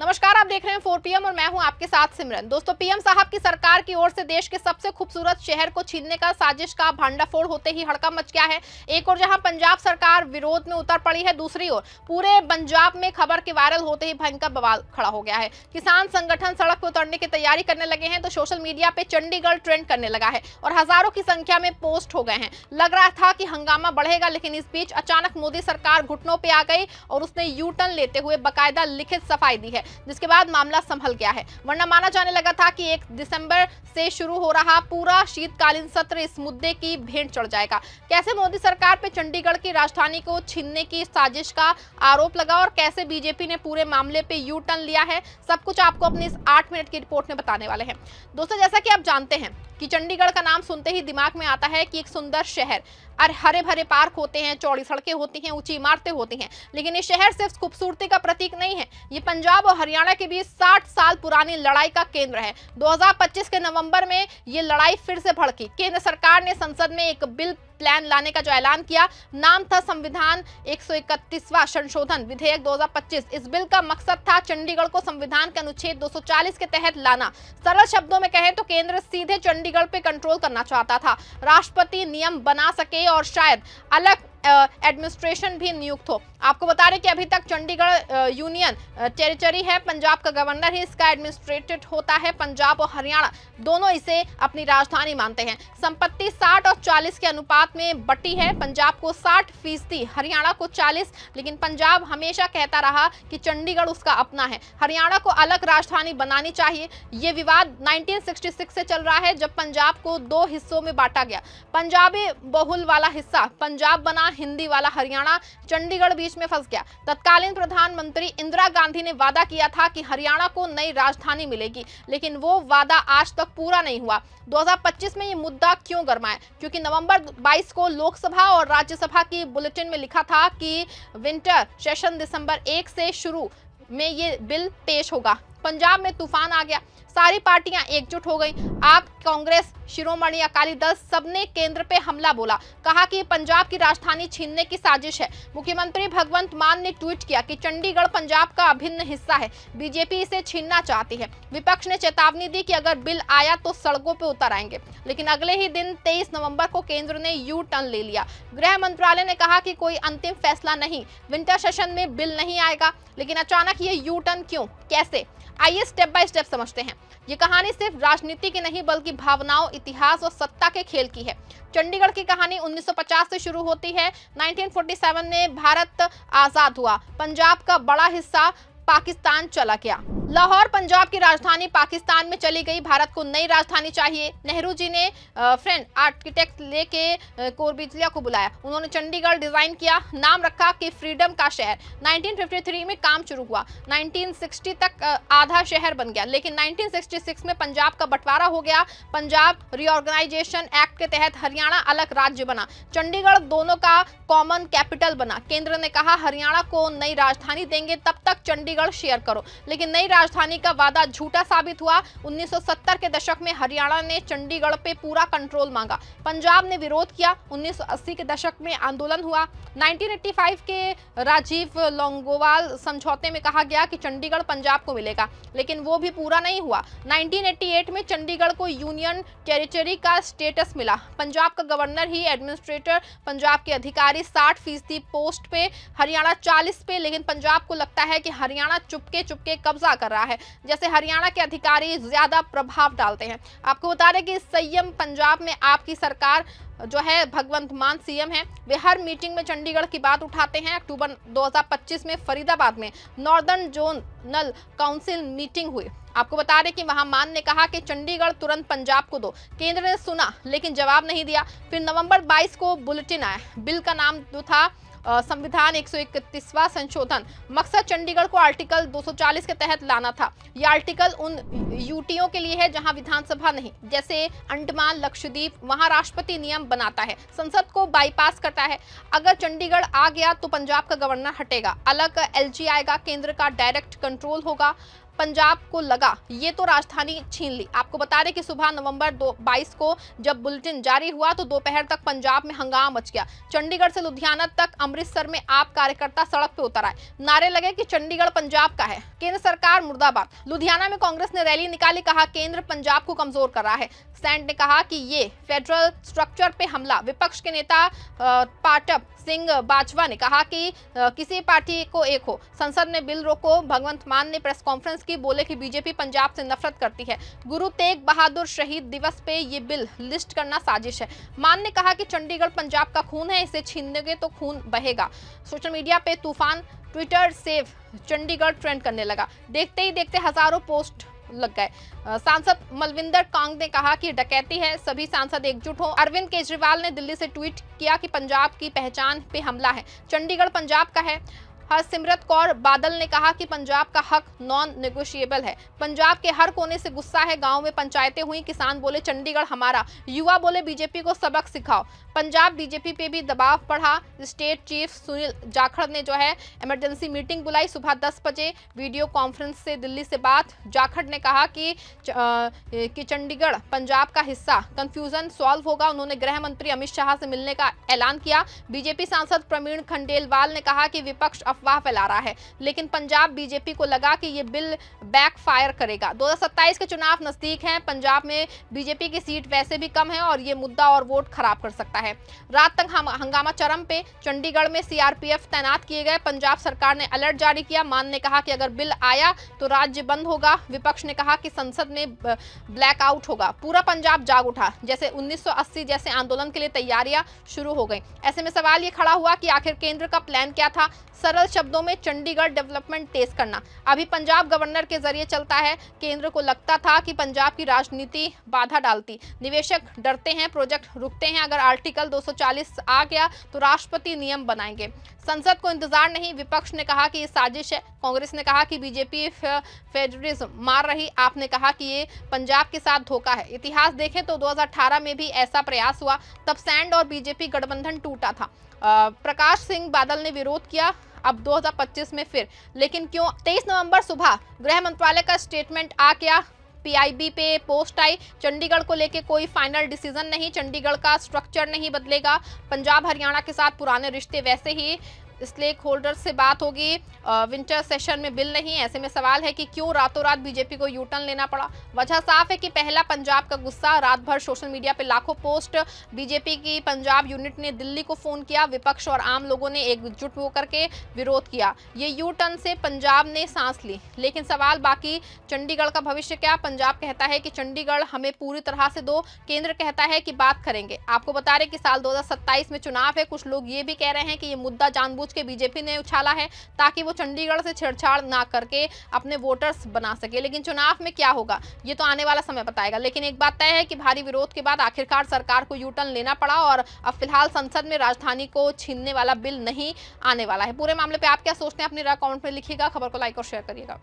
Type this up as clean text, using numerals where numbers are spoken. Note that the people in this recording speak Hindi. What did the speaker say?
नमस्कार, आप देख रहे हैं 4 PM और मैं हूं आपके साथ सिमरन। दोस्तों, पीएम साहब की सरकार की ओर से देश के सबसे खूबसूरत शहर को छीनने का साजिश का भांडाफोड़ होते ही हड़कंप मच गया है। एक और जहां पंजाब सरकार विरोध में उतर पड़ी है, दूसरी ओर पूरे पंजाब में खबर के वायरल होते ही भयंकर बवाल खड़ा हो गया है। किसान संगठन सड़क पर उतरने की तैयारी करने लगे हैं तो सोशल मीडिया पे चंडीगढ़ ट्रेंड करने लगा है और हजारों की संख्या में पोस्ट हो गए हैं। लग रहा था कि हंगामा बढ़ेगा, लेकिन इस बीच अचानक मोदी सरकार घुटनों पे आ गई और उसने यू टर्न लेते हुए बाकायदा लिखित सफाई दी है, जिसके बाद मामला संभल गया है। वरना माना जाने लगा था कि 1 दिसंबर से शुरू हो रहा पूरा शीतकालीन सत्र इस मुद्दे की भेंट चढ़ जाएगा। कैसे मोदी सरकार पे चंडीगढ़ की राजधानी को छीनने की साजिश का आरोप लगा और कैसे बीजेपी ने पूरे मामले पे यू टर्न लिया है, सब कुछ आपको अपनी इस 8 मिनट की रिपोर्ट में बताने वाले हैं। दोस्तों, जैसा कि आप जानते हैं कि चंडीगढ़ का नाम सुनते ही दिमाग में आता है कि एक सुंदर शहर, और हरे भरे पार्क होते हैं, चौड़ी सड़कें होती हैं, ऊंची इमारतें होती हैं। लेकिन ये शहर सिर्फ खूबसूरती का प्रतीक नहीं है, ये पंजाब और हरियाणा के बीच 60 साल पुरानी लड़ाई का केंद्र है। 2025 के नवंबर में ये लड़ाई फिर से भड़की। केंद्र सरकार ने संसद में एक बिल प्लान लाने का जो ऐलान किया, नाम था संविधान 131वां संशोधन विधेयक 2025। इस बिल का मकसद था चंडीगढ़ को संविधान के अनुच्छेद 240 के तहत लाना। सरल शब्दों में कहें तो केंद्र सीधे चंडीगढ़ पे कंट्रोल करना चाहता था। राष्ट्रपति नियम बना सके और शायद अलग एडमिनिस्ट्रेशन भी नियुक्त हो। आपको बता रहे कि अभी तक चंडीगढ़ यूनियन टेरिटरी है, पंजाब का गवर्नर ही इसका एडमिनिस्ट्रेटेड होता है। पंजाब और हरियाणा दोनों इसे अपनी राजधानी मानते हैं। संपत्ति 60 और 40 के अनुपात में बटी है। पंजाब को 60%, हरियाणा को 40%। लेकिन पंजाब हमेशा कहता रहा कि चंडीगढ़ उसका अपना है, हरियाणा को अलग राजधानी बनानी चाहिए। ये विवाद 1966 से चल रहा है, जब पंजाब को 2 हिस्सों में बांटा गया। पंजाबी बहुल वाला हिस्सा पंजाब बना, हिंदी वाला हरियाणा। चंडीगढ़ बीच में फंस गया। तत्कालीन प्रधानमंत्री इंदिरा गांधी ने वादा किया था कि हरियाणा को नई राजधानी मिलेगी, लेकिन वो वादा आज तक पूरा नहीं हुआ। 2025 में ये मुद्दा क्यों गरमाया? क्योंकि नवंबर 22 को लोकसभा और राज्यसभा की बुलेटिन में लिखा था कि विंटर सेशन दिसंबर 1 से शुरू में ये बिल पेश होगा। पंजाब में तूफान आ गया, सारी पार्टियां एकजुट हो गई। आप, कांग्रेस, शिरोमणि अकाली दल, सबने केंद्र पे हमला बोला, कहा कि पंजाब की राजधानी छीनने की साजिश है। मुख्यमंत्री भगवंत मान ने ट्वीट किया कि चंडीगढ़ पंजाब का अभिन्न हिस्सा है, बीजेपी इसे छीनना चाहती है। विपक्ष ने चेतावनी दी कि अगर बिल आया तो सड़कों पे उतर आएंगे। लेकिन अगले ही दिन 23 नवंबर को केंद्र ने यू टर्न ले लिया। गृह मंत्रालय ने कहा कि कोई अंतिम फैसला नहीं, विंटर सेशन में बिल नहीं आएगा। लेकिन अचानक ये यू टर्न क्यों, कैसे? आइए स्टेप बाय स्टेप समझते हैं। ये कहानी सिर्फ राजनीति की नहीं, बल्कि भावनाओं, इतिहास और सत्ता के खेल की है। चंडीगढ़ की कहानी 1950 से शुरू होती है। 1947 में भारत आजाद हुआ, पंजाब का बड़ा हिस्सा पाकिस्तान चला गया। लाहौर पंजाब की राजधानी पाकिस्तान में चली गई। भारत को नई राजधानी चाहिए। नेहरू जी ने फ्रेंड आर्किटेक्ट लेके कोरबिजलिया को बुलाया। उन्होंने चंडीगढ़ डिजाइन किया, नाम रखा कि फ्रीडम का शहर। 1953 में काम शुरू हुआ, 1960 तक आधा शहर बन गया। लेकिन 1966 में पंजाब का बंटवारा हो गया। पंजाब रीऑर्गेनाइजेशन एक्ट के तहत हरियाणा अलग राज्य बना। चंडीगढ़ दोनों का कॉमन कैपिटल बना। केंद्र ने कहा हरियाणा को नई राजधानी देंगे, तब तक चंडीगढ़ शेयर करो। लेकिन नई राजधानी का वादा झूठा साबित हुआ। 1970 के दशक में हरियाणा ने चंडीगढ़ पे पूरा कंट्रोल मांगा, पंजाब ने विरोध किया। 1980 के दशक में आंदोलन हुआ। 1985 के राजीव लोंगोवाल समझौते में कहा गया कि चंडीगढ़ पंजाब को मिलेगा, लेकिन वो भी पूरा नहीं हुआ। 1988 में चंडीगढ़ को यूनियन टेरिटरी का स्टेटस मिला। पंजाब का गवर्नर ही एडमिनिस्ट्रेटर, पंजाब के अधिकारी 60% पोस्ट पे, हरियाणा 40 पे। लेकिन पंजाब को लगता है कि हरियाणा चुपके चुपके कब्जा कर रहा है, जैसे हरियाणा के अधिकारी ज्यादा प्रभाव डालते हैं। आपको बता दें कि संयम पंजाब में आपकी सरकार जो है, भगवंत मान सीएम है, वे हर मीटिंग में चंडीगढ़ की बात उठाते हैं। अक्टूबर 2025 में फरीदाबाद में नॉर्दर्न जोनल काउंसिल मीटिंग हुई। आपको बता दें कि वहां मान ने कहा कि चंडीगढ़ तुरंत पंजाब को दो। केंद्र ने सुना लेकिन जवाब नहीं दिया। फिर नवंबर 22 को बुलेटिन आया। बिल का नाम जो था संविधान 131वां संशोधन। मकसद चंडीगढ़ को आर्टिकल 240 के तहत लाना था। यह आर्टिकल उन यूटियों के लिए है जहां विधानसभा नहीं, जैसे अंडमान लक्षद्वीप, वहां राष्ट्रपति नियम बनाता है, संसद को बाईपास करता है। अगर चंडीगढ़ आ गया तो पंजाब का गवर्नर हटेगा, अलग एलजी आएगा, केंद्र का डायरेक्ट कंट्रोल होगा। पंजाब को लगा ये तो राजधानी छीन ली। आपको बता दें कि सुबह नवंबर 22 को जब बुलेटिन जारी हुआ तो दोपहर तक पंजाब में हंगामा मच गया। चंडीगढ़ से लुधियाना तक, अमृतसर में आप कार्यकर्ता सड़क पे उतर आए, नारे लगे कि चंडीगढ़ पंजाब का है, केंद्र सरकार मुर्दाबाद। लुधियाना में कांग्रेस ने रैली निकाली, कहा केंद्र पंजाब को कमजोर कर रहा है। सैंड ने कहा कि ये फेडरल स्ट्रक्चर पे हमला। विपक्ष के नेता पाटप सिंह बाजवा ने कहा कि किसी पार्टी को एक हो, संसद में बिल रोको। भगवंत मान ने प्रेस कॉन्फ्रेंस की, बोले कि बीजेपी पंजाब से नफरत करती है। गुरु तेग बहादुर शहीद दिवस पे ये बिल लिस्ट करना साजिश है। मान ने कहा कि चंडीगढ़ पंजाब का खून है, इसे छीनेंगे तो खून बहेगा। सोशल मीडिया पे तूफान, ट्विटर सेव चंडीगढ़ ट्रेंड करने लगा। देखते ही देखते हजारों पोस्ट लग गए। सांसद मलविंदर कांग ने कहा कि डकैती है, सभी सांसद एकजुट हो। अरविंद केजरीवाल ने दिल्ली से ट्वीट किया कि पंजाब की पहचान पे हमला है, चंडीगढ़ पंजाब का है। हरसिमरत कौर बादल ने कहा कि पंजाब का हक नॉन नेगोशिएबल है। पंजाब के हर कोने से गुस्सा है, गांव में पंचायतें हुई, किसान बोले चंडीगढ़ हमारा, युवा बोले बीजेपी को सबक सिखाओ। पंजाब बीजेपी पे भी दबाव बढ़ा। स्टेट चीफ सुनील जाखड़ ने जो है इमरजेंसी मीटिंग बुलाई सुबह 10 बजे वीडियो कॉन्फ्रेंस से दिल्ली से बात। जाखड़ ने कहा कि चंडीगढ़ पंजाब का हिस्सा, कंफ्यूजन सॉल्व होगा। उन्होंने गृह मंत्री अमित शाह से मिलने का ऐलान किया। बीजेपी सांसद प्रवीण खंडेलवाल ने कहा कि विपक्ष अफवाह फैला रहा है, लेकिन पंजाब बीजेपी को लगा कि ये बिल बैकफायर करेगा। 2027 के चुनाव नजदीक हैं, पंजाब में बीजेपी की सीट वैसे भी कम है और ये मुद्दा और वोट खराब कर सकता है। रात तक हंगामा चरम पे, चंडीगढ़ में सीआरपीएफ तैनात किए गए। पंजाब सरकार ने अलर्ट जारी किया। मान ने कहा कि अगर बिल आया तो राज्य बंद होगा। विपक्ष ने कहा कि संसद में ब्लैकआउट होगा। पूरा पंजाब जाग उठा, जैसे 1980 जैसे आंदोलन के लिए तैयारियां शुरू हो गई। ऐसे में सवाल ये खड़ा हुआ कि आखिर केंद्र का प्लान क्या था? सरल शब्दों में चंडीगढ़ डेवलपमेंट तेज करना। अभी पंजाब गवर्नर के जरिए चलता है, केंद्र को लगता था कि पंजाब की राजनीति बाधा डालती। निवेशक डरते हैं, प्रोजेक्ट रुकते हैं। अगर आर्टिकल 240 आ गया तो राष्ट्रपति नियम बनाएंगे। संसद को इंतजार नहीं, विपक्ष ने कहा कि ये साजिश है। कांग्रेस ने कहा कि बीजेपी फेडरलिज्म मार रही। आपने कहा कि ये पंजाब के साथ धोखा है। इतिहास देखें तो 2018 में भी ऐसा प्रयास हुआ, तब सैंड और बीजेपी गठबंधन टूटा था। प्रकाश सिंह बादल ने विरोध किया, अब 2025 में फिर, लेकिन क्यों? 23 नवंबर सुबह गृह मंत्रालय का स्टेटमेंट आ गया। पीआईबी पे पोस्ट आई, चंडीगढ़ को लेके कोई फाइनल डिसीजन नहीं, चंडीगढ़ का स्ट्रक्चर नहीं बदलेगा, पंजाब हरियाणा के साथ पुराने रिश्ते वैसे ही, स्टेक होल्डर से बात होगी, विंटर सेशन में बिल नहीं। ऐसे में सवाल है कि क्यों रातों रात बीजेपी को यू टर्न लेना पड़ा? वजह साफ है कि पहला पंजाब का गुस्सा, रात भर सोशल मीडिया पे लाखों पोस्ट। बीजेपी की पंजाब यूनिट ने दिल्ली को फोन किया, विपक्ष और आम लोगों ने एकजुट होकर के विरोध किया। ये यू टर्न से पंजाब ने सांस ली, लेकिन सवाल बाकी, चंडीगढ़ का भविष्य क्या? पंजाब कहता है कि चंडीगढ़ हमें पूरी तरह से दो, केंद्र कहता है कि बात करेंगे। आपको बता रहे कि साल 2027 में चुनाव है। कुछ लोग ये भी कह रहे हैं कि ये मुद्दा जानबूझ के बीजेपी ने उछाला है ताकि वो चंडीगढ़ से छेड़छाड़ ना करके अपने वोटर्स बना सके। लेकिन चुनाव में क्या होगा ये तो आने वाला समय बताएगा। लेकिन एक बात तय है कि भारी विरोध के बाद आखिरकार सरकार को यू टर्न लेना पड़ा और अब फिलहाल संसद में राजधानी को छीनने वाला बिल नहीं आने वाला है। पूरे मामले पे आप क्या सोचते हैं? अपनी राय कमेंट में लिखिएगा। खबर को लाइक और शेयर करिएगा।